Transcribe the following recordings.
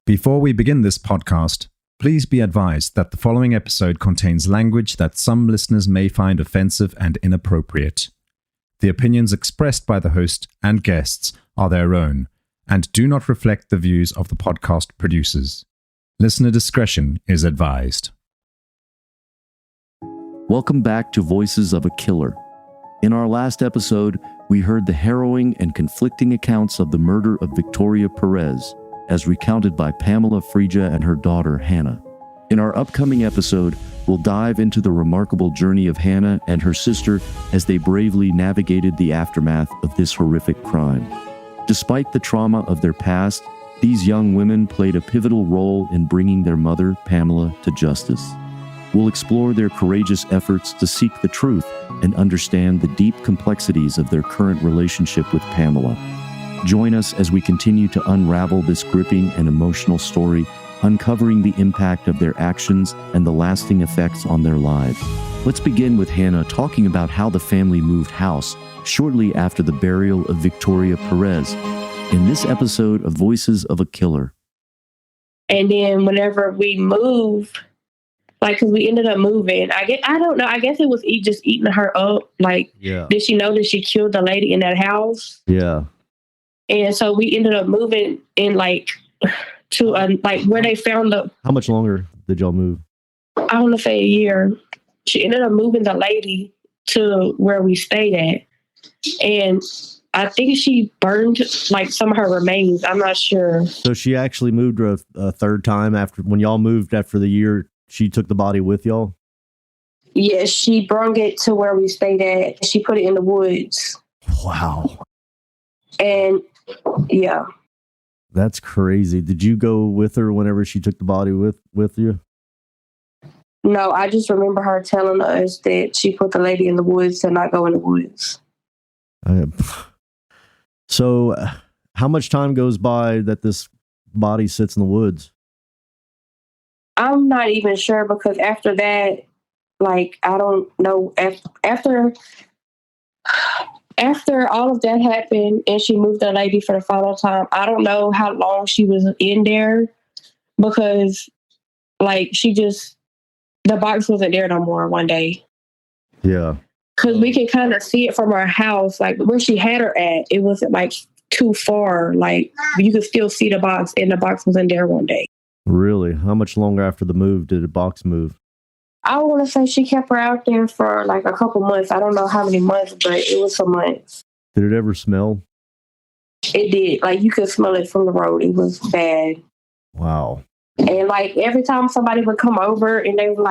Before we begin this podcast, please be advised that the following episode contains language that some listeners may find offensive and inappropriate. The opinions expressed by the host and guests are their own and do not reflect the views of the podcast producers. Listener discretion is advised. Welcome back to Voices of a Killer. In our last episode, we heard the harrowing and conflicting accounts of the murder of Victoria Perez, as recounted by Pamela Fregia and her daughter, Hannah. In our upcoming episode, we'll dive into the remarkable journey of Hannah and her sister as they bravely navigated the aftermath of this horrific crime. Despite the trauma of their past, these young women played a pivotal role in bringing their mother, Pamela, to justice. We'll explore their courageous efforts to seek the truth and understand the deep complexities of their current relationship with Pamela. Join us as we continue to unravel this gripping and emotional story, uncovering the impact of their actions and the lasting effects on their lives. Let's begin with Hannah talking about how the family moved house shortly after the burial of Victoria Perez in this episode of Voices of a Killer. And then whenever we moved, because we ended up moving, I don't know, I guess it was just eating her up. Did she know that she killed the lady in that house? Yeah. And so we ended up moving in to where they found the. How much longer did y'all move? I want to say a year. She ended up moving the lady to where we stayed at, and I think she burned some of her remains. I'm not sure. So she actually moved a third time after when y'all moved after the year. She took the body with y'all. Yes, she brought it to where we stayed at. She put it in the woods. Wow. And yeah. That's crazy. Did you go with her whenever she took the body with you? No, I just remember her telling us that she put the lady in the woods to not go in the woods. So how much time goes by that this body sits in the woods? I'm not even sure because after that, I don't know. After all of that happened and she moved the lady for the final time, I don't know how long she was in there because, the box wasn't there no more one day. Yeah. Because we can kind of see it from our house, where she had her at. It wasn't, too far. You could still see the box, and the box was in there one day. Really? How much longer after the move did the box move? I want to say she kept her out there for a couple months. I don't know how many months, but it was some months. Did it ever smell? It did. You could smell it from the road. It was bad. Wow. And every time somebody would come over and they were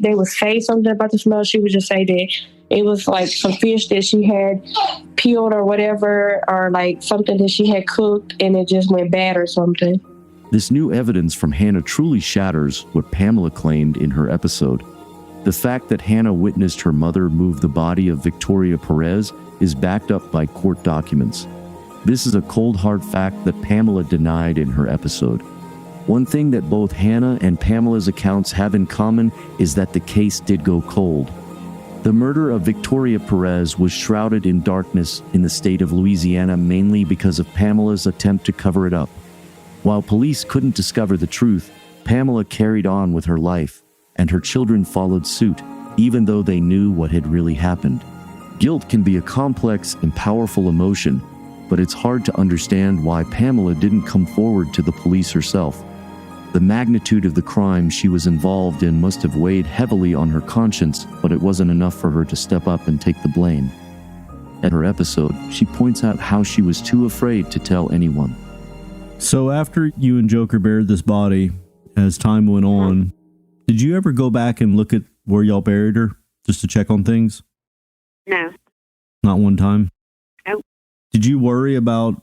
they would say something about the smell, she would just say that it was some fish that she had peeled or whatever, or something that she had cooked and it just went bad or something. This new evidence from Hannah truly shatters what Pamela claimed in her episode. The fact that Hannah witnessed her mother move the body of Victoria Perez is backed up by court documents. This is a cold hard fact that Pamela denied in her episode. One thing that both Hannah and Pamela's accounts have in common is that the case did go cold. The murder of Victoria Perez was shrouded in darkness in the state of Louisiana mainly because of Pamela's attempt to cover it up. While police couldn't discover the truth, Pamela carried on with her life, and her children followed suit, even though they knew what had really happened. Guilt can be a complex and powerful emotion, but it's hard to understand why Pamela didn't come forward to the police herself. The magnitude of the crime she was involved in must have weighed heavily on her conscience, but it wasn't enough for her to step up and take the blame. At her episode, she points out how she was too afraid to tell anyone. So after you and Joker buried this body, as time went on, did you ever go back and look at where y'all buried her, just to check on things? No. Not one time? Nope. Did you worry about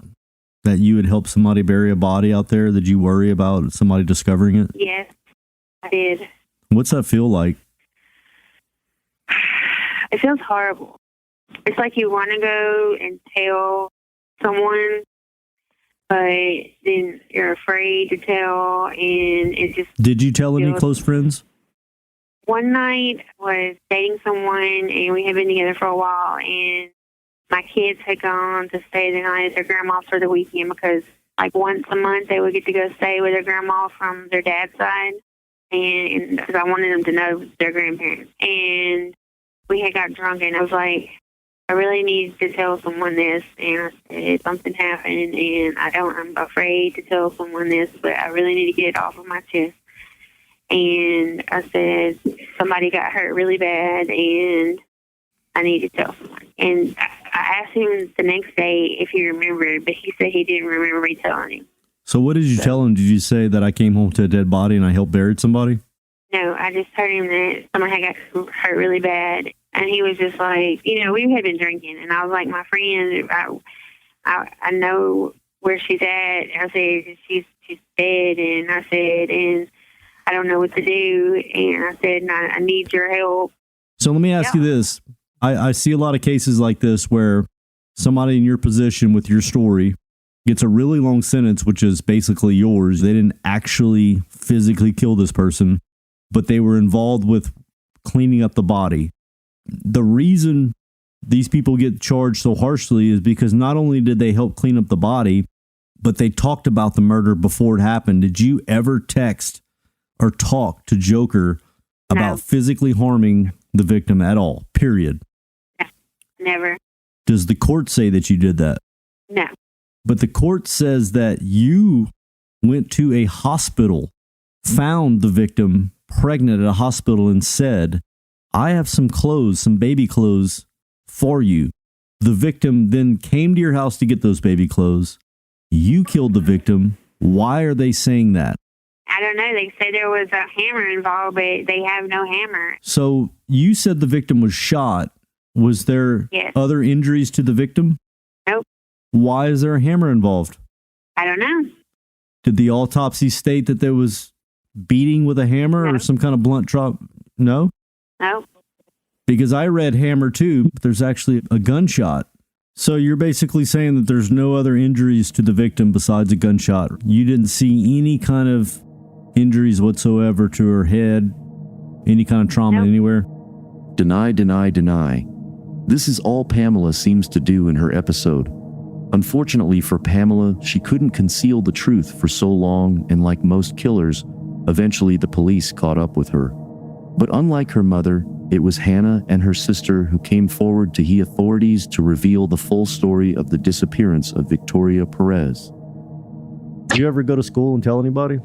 that you had helped somebody bury a body out there? Did you worry about somebody discovering it? Yes, I did. What's that feel like? It feels horrible. It's like you want to go and tell someone, but then you're afraid to tell, and it just... Did you tell any close friends? One night I was dating someone, and we had been together for a while, and my kids had gone to stay the night at their grandma's for the weekend because like once a month they would get to go stay with their grandma from their dad's side, and because I wanted them to know their grandparents. And we had got drunk, and I was like, I really need to tell someone this. And I said, something happened, and I'm afraid to tell someone this, but I really need to get it off of my chest. And I said, somebody got hurt really bad, and I need to tell someone. And I asked him the next day if he remembered, but he said he didn't remember me telling him. So what did you tell him? Did you say that I came home to a dead body and I helped bury somebody? No, I just told him that someone had got hurt really bad. And he was just like, we had been drinking. And I was like, my friend, I know where she's at. I said, she's dead. And I said, and I don't know what to do. And I said, I need your help. So let me ask you this. I see a lot of cases like this where somebody in your position with your story gets a really long sentence, which is basically yours. They didn't actually physically kill this person, but they were involved with cleaning up the body. The reason these people get charged so harshly is because not only did they help clean up the body, but they talked about the murder before it happened. Did you ever text or talk to Joker about physically harming the victim at all, period? Never. Does the court say that you did that? No. But the court says that you went to a hospital, found the victim pregnant at a hospital, and said, I have some clothes, some baby clothes for you. The victim then came to your house to get those baby clothes. You killed the victim. Why are they saying that? I don't know. They say there was a hammer involved, but they have no hammer. So you said the victim was shot. Was there other injuries to the victim? Nope. Why is there a hammer involved? I don't know. Did the autopsy state that there was beating with a hammer or some kind of blunt drop? No? Nope. Because I read hammer too, but there's actually a gunshot. So you're basically saying that there's no other injuries to the victim besides a gunshot. You didn't see any kind of injuries whatsoever to her head, any kind of trauma anywhere? Deny, deny, deny. This is all Pamela seems to do in her episode. Unfortunately for Pamela, she couldn't conceal the truth for so long, and like most killers, eventually the police caught up with her. But unlike her mother, it was Hannah and her sister who came forward to the authorities to reveal the full story of the disappearance of Victoria Perez. Did you ever go to school and tell anybody?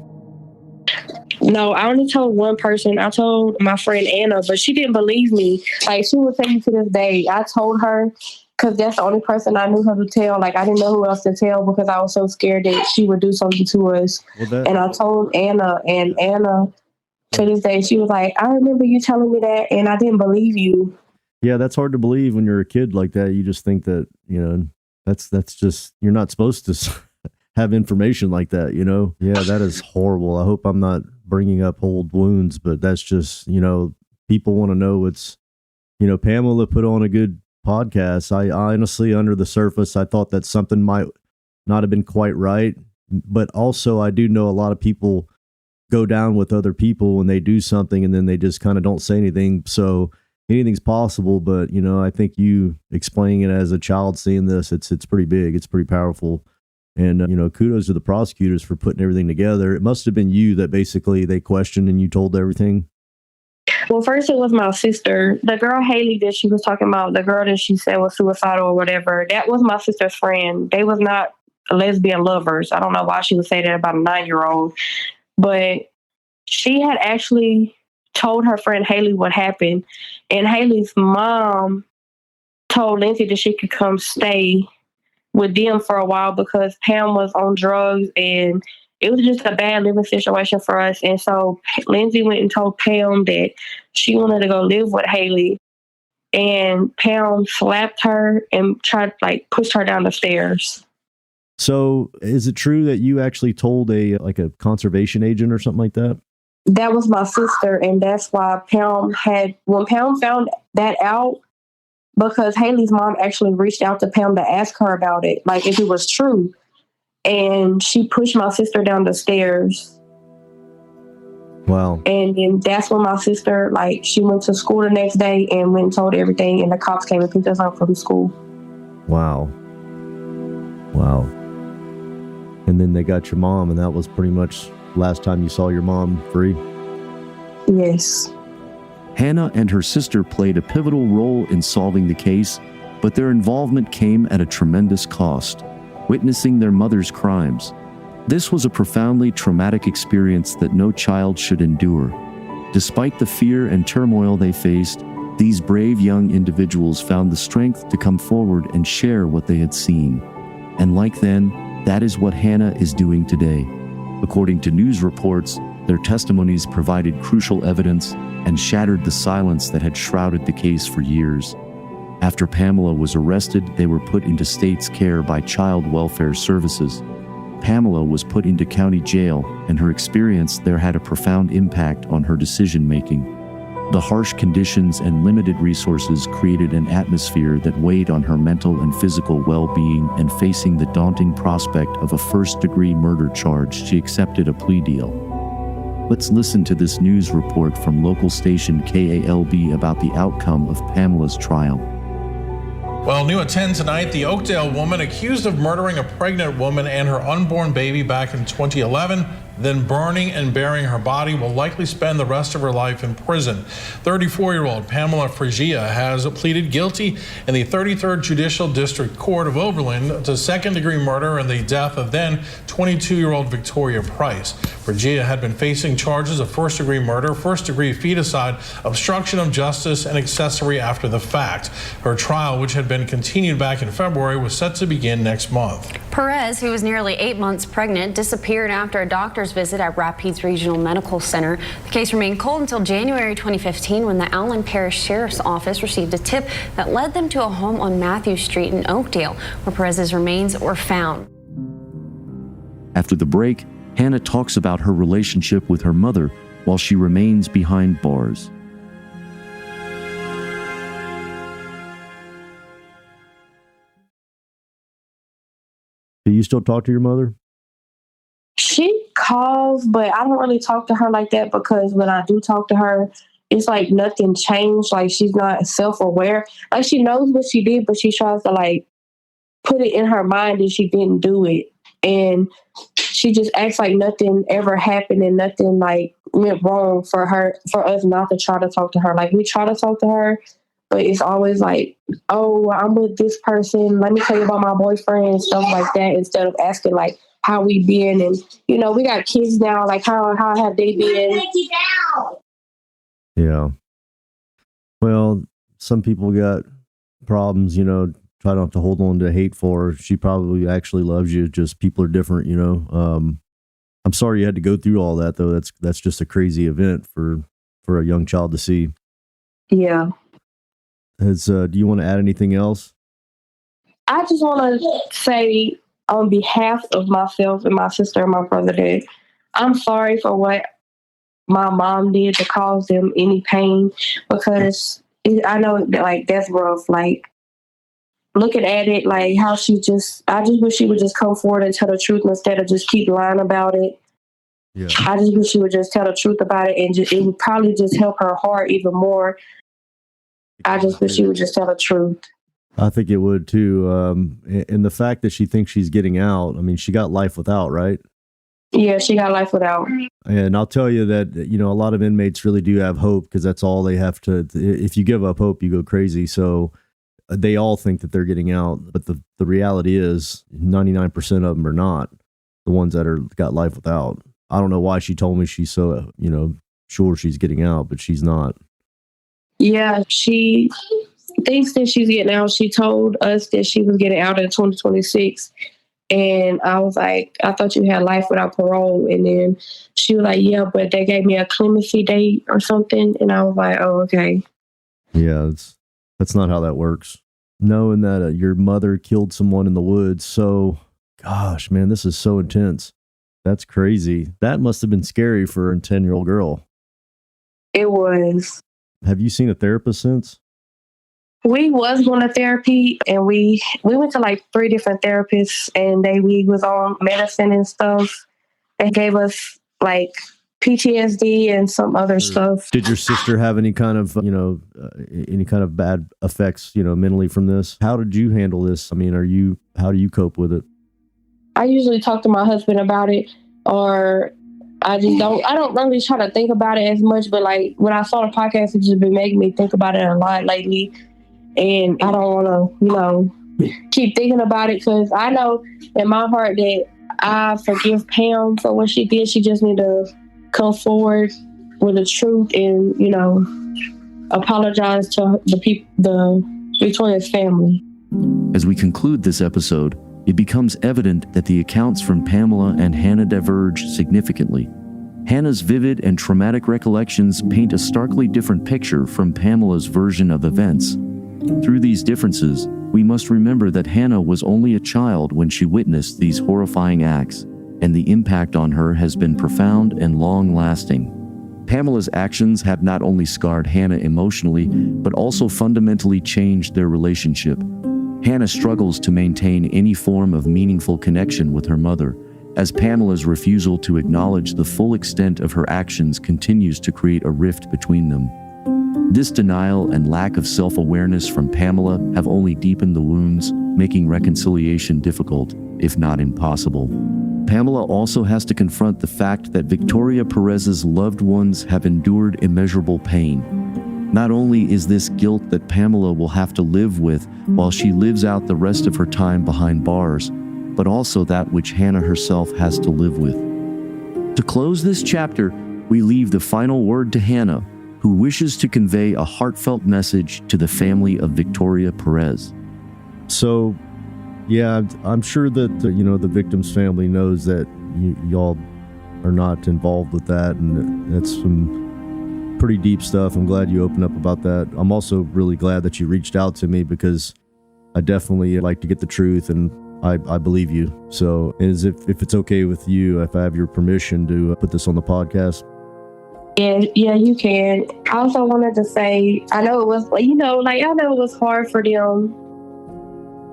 No, I only told one person. I told my friend Anna, but she didn't believe me. Like, she will tell you to this day. I told her because that's the only person I knew her to tell. Like, I didn't know who else to tell because I was so scared that she would do something to us. And I told Anna, and Anna, to this day, she was like, I remember you telling me that, and I didn't believe you. Yeah, that's hard to believe when you're a kid like that. You just think that, that's just, you're not supposed to have information like that, Yeah, that is horrible. I hope I'm not bringing up old wounds, but that's just, people want to know what's, Pamela put on a good podcast. I honestly, under the surface, I thought that something might not have been quite right. But also, I do know a lot of people go down with other people when they do something and then they just kind of don't say anything. So anything's possible. But, I think you explaining it as a child seeing this, it's pretty big. It's pretty powerful. And, kudos to the prosecutors for putting everything together. It must have been you that basically they questioned and you told everything. Well, first it was my sister. The girl Haley that she was talking about, the girl that she said was suicidal or whatever, that was my sister's friend. They was not lesbian lovers. I don't know why she would say that about a 9-year-old. But she had actually told her friend Haley what happened. And Haley's mom told Lindsay that she could come stay with them for a while because Pam was on drugs and it was just a bad living situation for us. And so Lindsay went and told Pam that she wanted to go live with Haley. And Pam slapped her and tried pushed her down the stairs. So is it true that you actually told a conservation agent or something like that? That was my sister. And that's why when Pam found that out, because Haley's mom actually reached out to Pam to ask her about it, if it was true. And she pushed my sister down the stairs. Wow. And then that's when my sister, she went to school the next day and went and told everything. And the cops came and picked us up from school. Wow. And then they got your mom, and that was pretty much last time you saw your mom free? Yes. Hannah and her sister played a pivotal role in solving the case, but their involvement came at a tremendous cost, witnessing their mother's crimes. This was a profoundly traumatic experience that no child should endure. Despite the fear and turmoil they faced, these brave young individuals found the strength to come forward and share what they had seen. And like then, that is what Hannah is doing today. According to news reports, their testimonies provided crucial evidence and shattered the silence that had shrouded the case for years. After Pamela was arrested, they were put into state's care by Child Welfare Services. Pamela was put into county jail, and her experience there had a profound impact on her decision-making. The harsh conditions and limited resources created an atmosphere that weighed on her mental and physical well-being, and facing the daunting prospect of a first-degree murder charge, she accepted a plea deal. Let's listen to this news report from local station KALB about the outcome of Pamela's trial. Well, new at 10 tonight, the Oakdale woman accused of murdering a pregnant woman and her unborn baby back in 2011, then burning and burying her body, will likely spend the rest of her life in prison. 34-year-old Pamela Fregia has pleaded guilty in the 33rd Judicial District Court of Oberlin to second-degree murder and the death of then 22-year-old Victoria Price. Fregia had been facing charges of first-degree murder, first-degree feticide, obstruction of justice, and accessory after the fact. Her trial, which had been continued back in February, was set to begin next month. Perez, who was nearly 8 months pregnant, disappeared after a doctor's visit at Rapides Regional Medical Center. The case remained cold until January 2015, when the Allen Parish Sheriff's Office received a tip that led them to a home on Matthew Street in Oakdale, where Perez's remains were found. After the break, Hannah talks about her relationship with her mother while she remains behind bars. Do you still talk to your mother? She calls, but I don't really talk to her like that, because when I do talk to her, it's like nothing changed. Like, she's not self-aware. Like, she knows what she did, but she tries to like put it in her mind that she didn't do it. And she just acts like nothing ever happened and nothing like went wrong for us not to try to talk to her. Like, we try to talk to her, but it's always like, oh, I'm with this person, let me tell you about my boyfriend and stuff like that, instead of asking like how we been. And you know, we got kids now, like how have they been? Yeah. Well, some people got problems, you know, try not to hold on to hate for her. She probably actually loves you, just people are different, you know. I'm sorry you had to go through all that, though. That's just a crazy event for a young child to see. Yeah. Do you want to add anything else? I just want to say, on behalf of myself and my sister and my brother, that I'm sorry for what my mom did to cause them any pain, because I know that like that's rough. Like, looking at it, like how I just wish she would just come forward and tell the truth instead of just keep lying about it. Yeah. I just wish she would just tell the truth about it, and it would probably just help her heart even more. I just wish she would just tell the truth. I think it would too. And the fact that she thinks she's getting out, I mean, she got life without, right? Yeah, she got life without. And I'll tell you that, you know, a lot of inmates really do have hope, because that's all they have to. If you give up hope, you go crazy. So they all think that they're getting out. But the reality is 99% of them are not, the ones that got life without. I don't know why she told me she's so, you know, sure she's getting out, but she's not. Yeah, she thinks that she's getting out. She told us that she was getting out in 2026. And I was like, I thought you had life without parole. And then she was like, yeah, but they gave me a clemency date or something. And I was like, oh, okay. Yeah, that's not how that works. Knowing that your mother killed someone in the woods. So, gosh, man, this is so intense. That's crazy. That must have been scary for a 10-year-old girl. It was. Have you seen a therapist since? We was going to therapy, and we went to like 3 different therapists, and we was on medicine and stuff. They gave us like PTSD and some other stuff. Did your sister have any kind of, you know, any kind of bad effects, you know, mentally from this? How did you handle this? I mean, how do you cope with it? I usually talk to my husband about it, or I don't really try to think about it as much, but like when I saw the podcast, it just been making me think about it a lot lately. And I don't want to, keep thinking about it, because I know in my heart that I forgive Pam for what she did. She just need to come forward with the truth and, apologize to the Victoria's family. As we conclude this episode, it becomes evident that the accounts from Pamela and Hannah diverge significantly. Hannah's vivid and traumatic recollections paint a starkly different picture from Pamela's version of events. Through these differences, we must remember that Hannah was only a child when she witnessed these horrifying acts, and the impact on her has been profound and long-lasting. Pamela's actions have not only scarred Hannah emotionally, but also fundamentally changed their relationship. Hannah struggles to maintain any form of meaningful connection with her mother, as Pamela's refusal to acknowledge the full extent of her actions continues to create a rift between them. This denial and lack of self-awareness from Pamela have only deepened the wounds, making reconciliation difficult, if not impossible. Pamela also has to confront the fact that Victoria Perez's loved ones have endured immeasurable pain. Not only is this guilt that Pamela will have to live with while she lives out the rest of her time behind bars, but also that which Hannah herself has to live with. To close this chapter, we leave the final word to Hannah, who wishes to convey a heartfelt message to the family of Victoria Perez. So, yeah, I'm sure that the victim's family knows that y'all are not involved with that, and that's some pretty deep stuff. I'm glad you opened up about that. I'm also really glad that you reached out to me, because I definitely like to get the truth, and I believe you. So, as if it's okay with you, if I have your permission to put this on the podcast. Yeah, you can. I also wanted to say, I know it was, I know it was hard for them.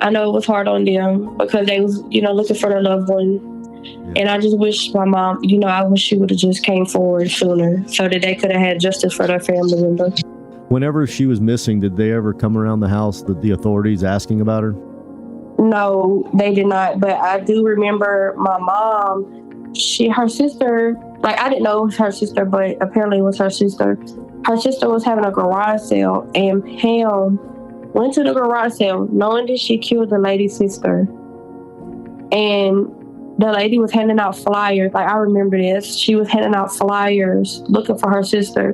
I know it was hard on them because they was, looking for their loved one. Yeah. And I just wish my mom, I wish she would have just came forward sooner so that they could have had justice for their family member. Whenever she was missing, did they ever come around the house, the authorities asking about her? No, they did not. But I do remember my mom, her sister, I didn't know it was her sister, but apparently it was her sister. Her sister was having a garage sale, and Pam went to the garage sale knowing that she killed the lady's sister. And the lady was handing out flyers. I remember this. She was handing out flyers looking for her sister.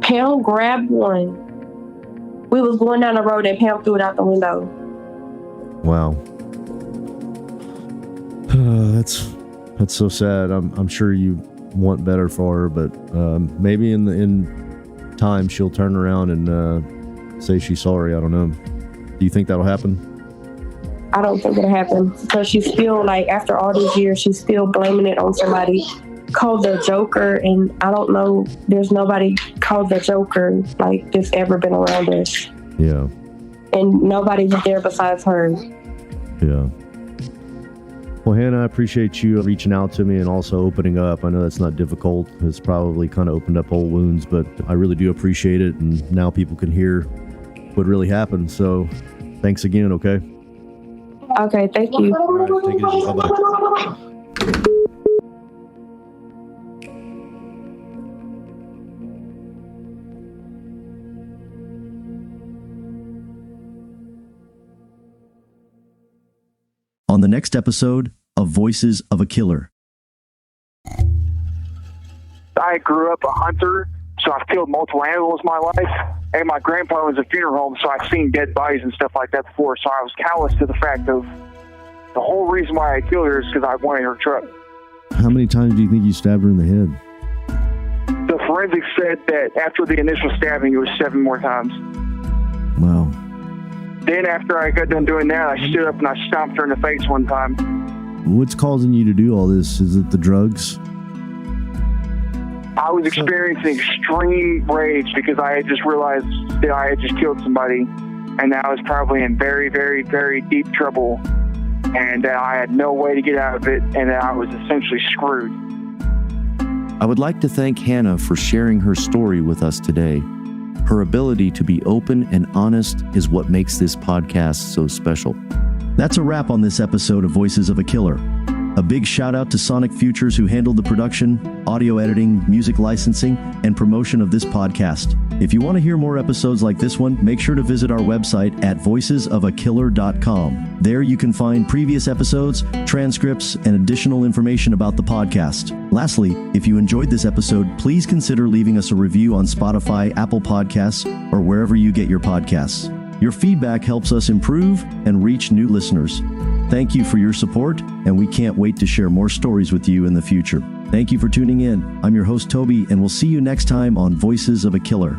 Pam grabbed one. We was going down the road and Pam threw it out the window. Wow. That's so sad. I'm sure you want better for her, but maybe in time she'll turn around and say she's sorry. I don't know. Do you think that'll happen? I don't think it'll happen because she's still, after all these years, she's still blaming it on somebody called the Joker, and I don't know, there's nobody called the Joker that's ever been around us. Yeah. And nobody was there besides her. Yeah. Well, Hannah, I appreciate you reaching out to me and also opening up. I know that's not difficult. It's probably kind of opened up old wounds, but I really do appreciate it. And now people can hear what really happened. So thanks again, okay? Okay, thank you. All right, take it easy. Bye-bye. On the next episode of Voices of a Killer. I grew up a hunter, so I've killed multiple animals in my life. And my grandpa owns a funeral home, so I've seen dead bodies and stuff like that before. So I was callous to the fact of the whole reason why I killed her is because I wanted her truck. How many times do you think you stabbed her in the head? The forensics said that after the initial stabbing, it was 7 more times. Wow. Then after I got done doing that, I stood up and I stomped her in the face one time. What's causing you to do all this? Is it the drugs? I was experiencing extreme rage because I had just realized that I had just killed somebody, and I was probably in very, very, very deep trouble, and I had no way to get out of it, and I was essentially screwed. I would like to thank Hannah for sharing her story with us today. Her ability to be open and honest is what makes this podcast so special. That's a wrap on this episode of Voices of a Killer. A big shout out to Sonic Futures, who handled the production, audio editing, music licensing, and promotion of this podcast. If you want to hear more episodes like this one, make sure to visit our website at voicesofakiller.com. There you can find previous episodes, transcripts, and additional information about the podcast. Lastly, if you enjoyed this episode, please consider leaving us a review on Spotify, Apple Podcasts, or wherever you get your podcasts. Your feedback helps us improve and reach new listeners. Thank you for your support, and we can't wait to share more stories with you in the future. Thank you for tuning in. I'm your host, Toby, and we'll see you next time on Voices of a Killer.